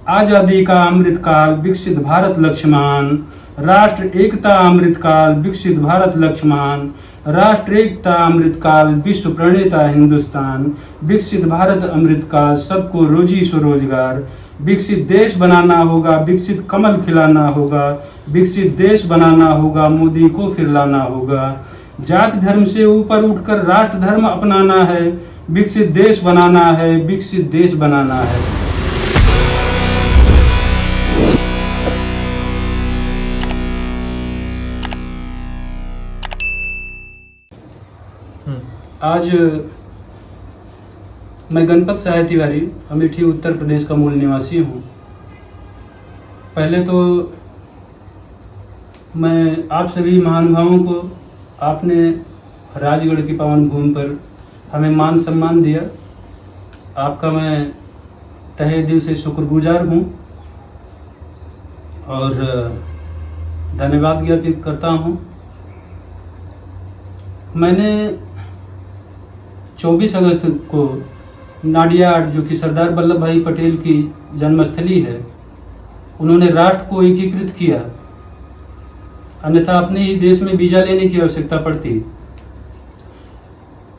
आज़ादी का अमृतकाल विकसित भारत लक्ष्यमान, राष्ट्र एकता अमृतकाल विकसित भारत लक्ष्यमान, राष्ट्र एकता अमृतकाल विश्व प्रणेता हिंदुस्तान, विकसित भारत अमृतकाल सबको रोजी स्वरोजगार, विकसित देश बनाना होगा, विकसित कमल खिलाना होगा, विकसित देश बनाना होगा, मोदी को फिर लाना होगा, जाति धर्म से ऊपर उठकर राष्ट्र धर्म अपनाना है, विकसित देश बनाना है, विकसित देश बनाना है। आज मैं गणपत सहाय तिवारी अमेठी उत्तर प्रदेश का मूल निवासी हूँ। पहले तो मैं आप सभी महानुभावों को, आपने राजगढ़ की पावन भूमि पर हमें मान सम्मान दिया, आपका मैं तहे दिल से शुक्रगुजार हूँ और धन्यवाद ज्ञापित करता हूँ। मैंने 24 अगस्त को नाडियाड, जो कि सरदार वल्लभ भाई पटेल की जन्मस्थली है, उन्होंने राष्ट्र को एकीकृत किया, अन्यथा अपने ही देश में वीजा लेने की आवश्यकता पड़ती।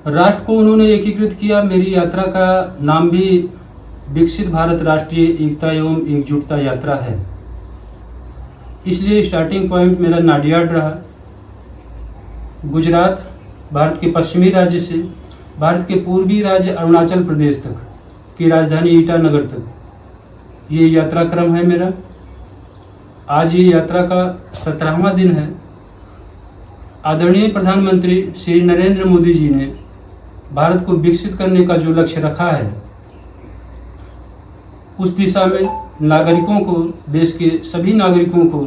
राष्ट्र को उन्होंने एकीकृत किया। मेरी यात्रा का नाम भी विकसित भारत राष्ट्रीय एकता एवं एकजुटता यात्रा है, इसलिए स्टार्टिंग पॉइंट मेरा नाडियाड रहा। गुजरात, भारत के पश्चिमी राज्य से भारत के पूर्वी राज्य अरुणाचल प्रदेश तक की राजधानी ईटानगर तक, ये यात्रा क्रम है मेरा। आज ये यात्रा का 17वां दिन है। आदरणीय प्रधानमंत्री श्री नरेंद्र मोदी जी ने भारत को विकसित करने का जो लक्ष्य रखा है, उस दिशा में नागरिकों को, देश के सभी नागरिकों को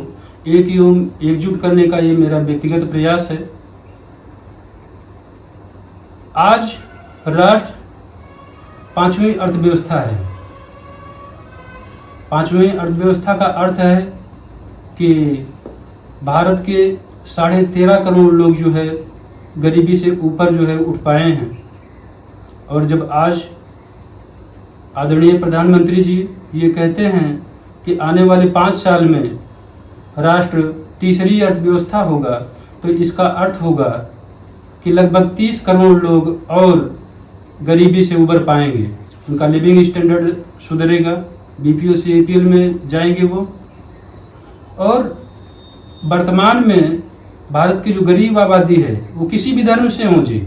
एक एवं एकजुट करने का ये मेरा व्यक्तिगत प्रयास है। आज राष्ट्र पांचवी अर्थव्यवस्था है। पांचवी अर्थव्यवस्था का अर्थ है कि भारत के 13.5 करोड़ लोग जो है गरीबी से ऊपर जो है उठ पाए हैं। और जब आज आदरणीय प्रधानमंत्री जी ये कहते हैं कि आने वाले 5 साल में राष्ट्र तीसरी अर्थव्यवस्था होगा, तो इसका अर्थ होगा कि लगभग 30 करोड़ लोग और गरीबी से उबर पाएंगे, उनका लिविंग स्टैंडर्ड सुधरेगा, बीपीओ से एपीएल में जाएंगे वो। और वर्तमान में भारत की जो गरीब आबादी है वो किसी भी धर्म से हो जी,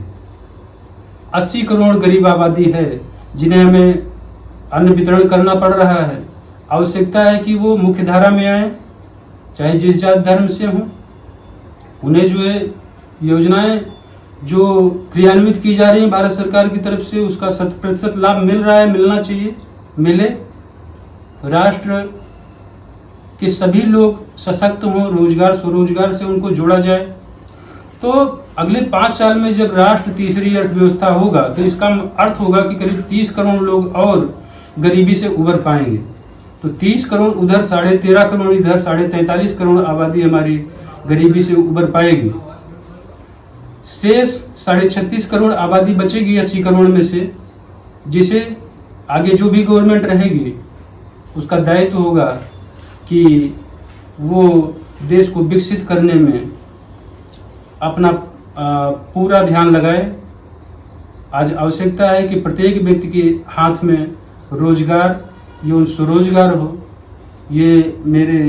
80 करोड़ गरीब आबादी है जिन्हें हमें अन्न वितरण करना पड़ रहा है। आवश्यकता है कि वो मुख्य धारा में आए, चाहे जिस जात धर्म से हों। उन्हें जो है योजनाएं जो क्रियान्वित की जा रही हैं भारत सरकार की तरफ से, उसका 100% लाभ मिल रहा है, मिलना चाहिए, मिले। राष्ट्र के सभी लोग सशक्त हों, रोजगार स्वरोजगार से उनको जोड़ा जाए। तो अगले 5 साल में जब राष्ट्र तीसरी अर्थव्यवस्था होगा, तो इसका अर्थ होगा कि करीब 30 करोड़ लोग और गरीबी से उबर पाएंगे। तो 30 करोड़ उधर, 13.5 करोड़ इधर, 43.5 करोड़ आबादी हमारी गरीबी से उबर पाएगी। शेष 36.5 करोड़ आबादी बचेगी 80 करोड़ में से, जिसे आगे जो भी गवर्नमेंट रहेगी उसका दायित्व होगा कि वो देश को विकसित करने में अपना पूरा ध्यान लगाए। आज आवश्यकता है कि प्रत्येक व्यक्ति के हाथ में रोजगार एवं स्वरोजगार हो। ये मेरे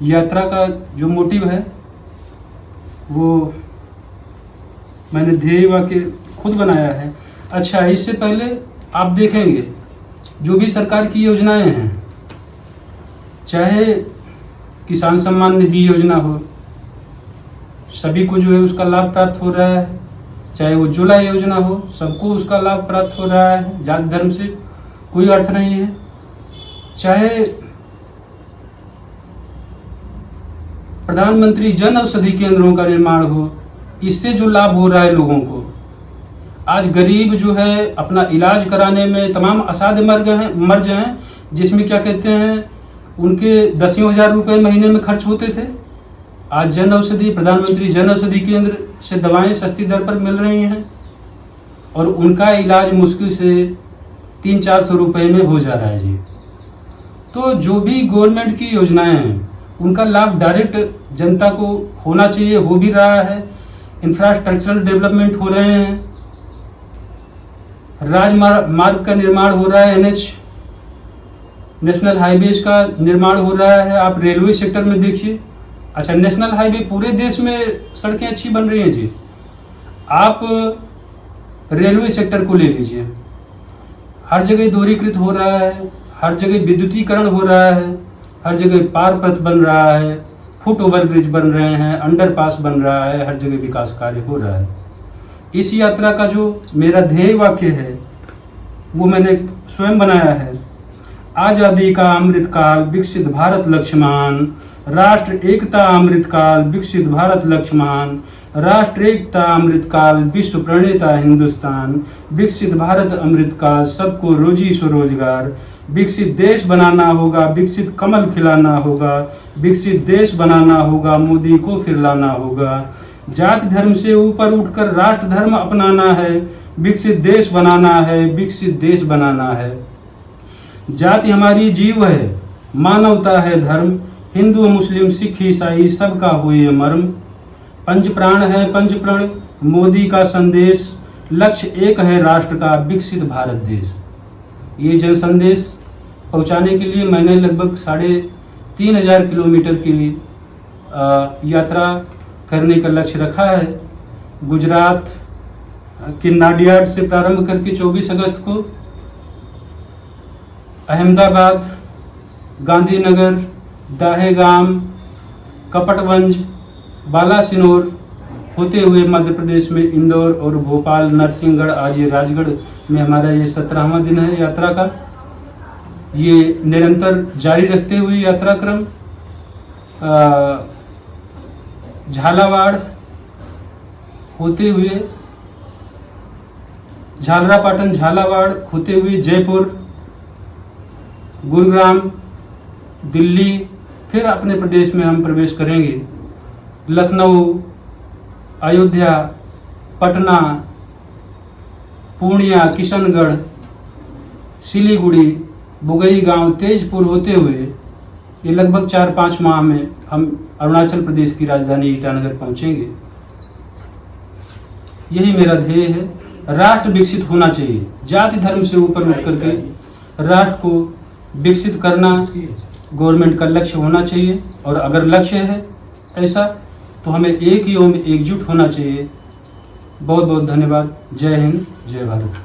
यात्रा का जो मोटिव है वो मैंने ध्येय वाक्य खुद बनाया है। अच्छा, इससे पहले आप देखेंगे जो भी सरकार की योजनाएं हैं, चाहे किसान सम्मान निधि योजना हो, सभी को जो है उसका लाभ प्राप्त हो रहा है। चाहे उज्ज्वला योजना हो, सबको उसका लाभ प्राप्त हो रहा है। जाति धर्म से कोई अर्थ नहीं है। चाहे प्रधानमंत्री जन औषधि केंद्रों का निर्माण हो, इससे जो लाभ हो रहा है लोगों को। आज गरीब जो है अपना इलाज कराने में तमाम असाध्य मर्ज हैं, जिसमें क्या कहते हैं उनके 10,000 रुपये महीने में खर्च होते थे। आज जन औषधि, प्रधानमंत्री जन औषधि केंद्र से दवाएं सस्ती दर पर मिल रही हैं और उनका इलाज मुश्किल से 300-400 रुपये में हो जा रहा है जी। तो जो भी गवर्नमेंट की योजनाएं हैं उनका लाभ डायरेक्ट जनता को होना चाहिए, हो भी रहा है। इंफ्रास्ट्रक्चरल डेवलपमेंट हो रहे हैं, राजमार्ग का निर्माण हो रहा है, NH नेशनल हाईवेज का निर्माण हो रहा है। आप रेलवे सेक्टर में देखिए, अच्छा नेशनल हाईवे पूरे देश में सड़कें अच्छी बन रही हैं जी। आप रेलवे सेक्टर को ले लीजिए, हर जगह दोहरीकृत हो रहा है, हर जगह विद्युतीकरण हो रहा है, हर जगह पार पथ बन रहा है, फुट ओवर ब्रिज बन रहे हैं, अंडरपास बन रहा है, हर जगह विकास कार्य हो रहा है। इस यात्रा का जो मेरा ध्येय वाक्य है वो मैंने स्वयं बनाया है। आज़ादी का अमृतकाल विकसित भारत लक्ष्यमान, राष्ट्र एकता अमृतकाल विकसित भारत लक्ष्यमान, राष्ट्र एकता अमृतकाल विश्व प्रणेता हिंदुस्तान, विकसित भारत अमृतकाल सबको रोजी स्वरोजगार, विकसित देश बनाना होगा, विकसित कमल खिलाना होगा, विकसित देश बनाना होगा, मोदी को फिर लाना होगा, जाति धर्म से ऊपर उठकर राष्ट्र धर्म अपनाना है, विकसित देश बनाना है, विकसित देश बनाना है। जाति हमारी जीव है, मानवता है धर्म, हिंदू मुस्लिम सिख ईसाई सबका हो ये मर्म, पंच प्राण है पंच प्रण मोदी का संदेश, लक्ष्य एक है राष्ट्र का विकसित भारत देश। ये जन संदेश पहुंचाने के लिए मैंने लगभग 3,500 किलोमीटर की यात्रा करने का लक्ष्य रखा है। गुजरात के नाडियाड से प्रारंभ करके 24 अगस्त को अहमदाबाद, गांधीनगर, दाहेगाम, कपटवंज, बालासिनोर होते हुए मध्य प्रदेश में इंदौर और भोपाल, नरसिंहगढ़, आज ये राजगढ़ में हमारा ये 17वां दिन है यात्रा का। ये निरंतर जारी रखते हुए यात्रा क्रम झालावाड़ होते हुए झालरापाटन, झालावाड़ होते हुए जयपुर, गुरुग्राम, दिल्ली, फिर अपने प्रदेश में हम प्रवेश करेंगे। लखनऊ, अयोध्या, पटना, पूर्णिया, किशनगढ़, सिलीगुड़ी, बोगईगांव, तेजपुर होते हुए ये लगभग 4-5 माह में हम अरुणाचल प्रदेश की राजधानी ईटानगर पहुंचेंगे। यही मेरा ध्येय है। राष्ट्र विकसित होना चाहिए, जाति धर्म से ऊपर उठ करके राष्ट्र को विकसित करना गवर्नमेंट का लक्ष्य होना चाहिए। और अगर लक्ष्य है ऐसा तो हमें एक ही ओर में एकजुट होना चाहिए। बहुत बहुत धन्यवाद। जय हिंद, जय भारत।